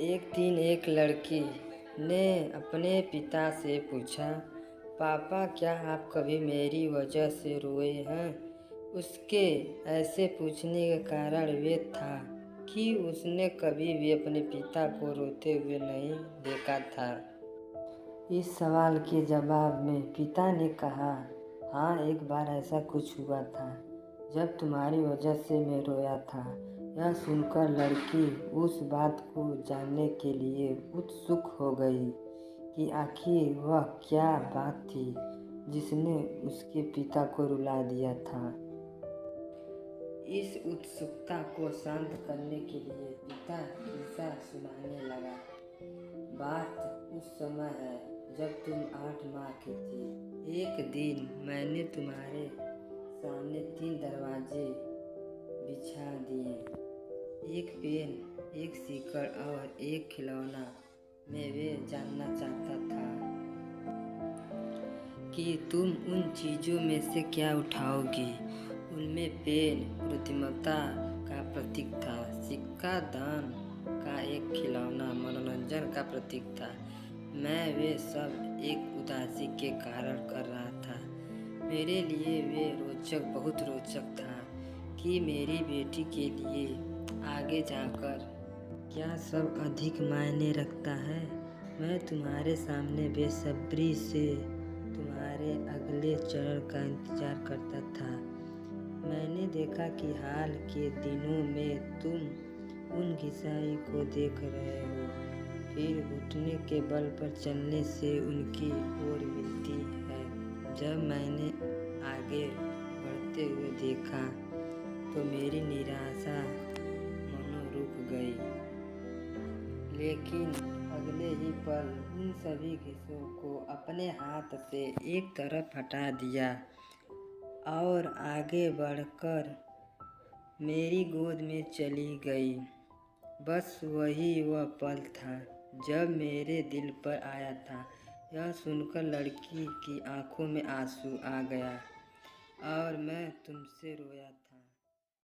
एक दिन एक लड़की ने अपने पिता से पूछा, पापा क्या आप कभी मेरी वजह से रोए हैं? उसके ऐसे पूछने का कारण ये था कि उसने कभी भी अपने पिता को रोते हुए नहीं देखा था। इस सवाल के जवाब में पिता ने कहा, हाँ, एक बार ऐसा कुछ हुआ था जब तुम्हारी वजह से मैं रोया था। यह सुनकर लड़की उस बात को जानने के लिए उत्सुक हो गई कि आखिर वह क्या बात थी जिसने उसके पिता को रुला दिया था। इस उत्सुकता को शांत करने के लिए पिता किस्सा सुनाने लगा। बात उस समय है जब तुम 8 माह की थी। एक दिन मैंने तुम्हारे सामने 3 दरवाजे बिछा दिए, एक पेन, एक सीकड़ और एक खिलौना। मैं वे जानना चाहता था कि तुम उन चीज़ों में से क्या उठाओगी। उनमें पेन बुद्धिमत्ता का प्रतीक था, सिक्का दान का, एक खिलौना मनोरंजन का प्रतीक था। मैं वे सब एक उदासी के कारण कर रहा था। मेरे लिए वे बहुत रोचक था कि मेरी बेटी के लिए आगे जाकर क्या सब अधिक मायने रखता है। मैं तुम्हारे सामने बेसब्री से तुम्हारे अगले चरण का इंतजार करता था। मैंने देखा कि हाल के दिनों में तुम उन घिसाई को देख रहे हो, फिर घुटने के बल पर चलने से उनकी ओर मिलती है। जब मैंने आगे बढ़ते हुए देखा तो मेरी निराशा मानो रुक गई, लेकिन अगले ही पल उन सभी घिसों को अपने हाथ से एक तरफ हटा दिया और आगे बढ़कर मेरी गोद में चली गई। बस वह पल था जब मेरे दिल पर आया था। यह सुनकर लड़की की आंखों में आंसू आ गया और मैं तुमसे रोया था।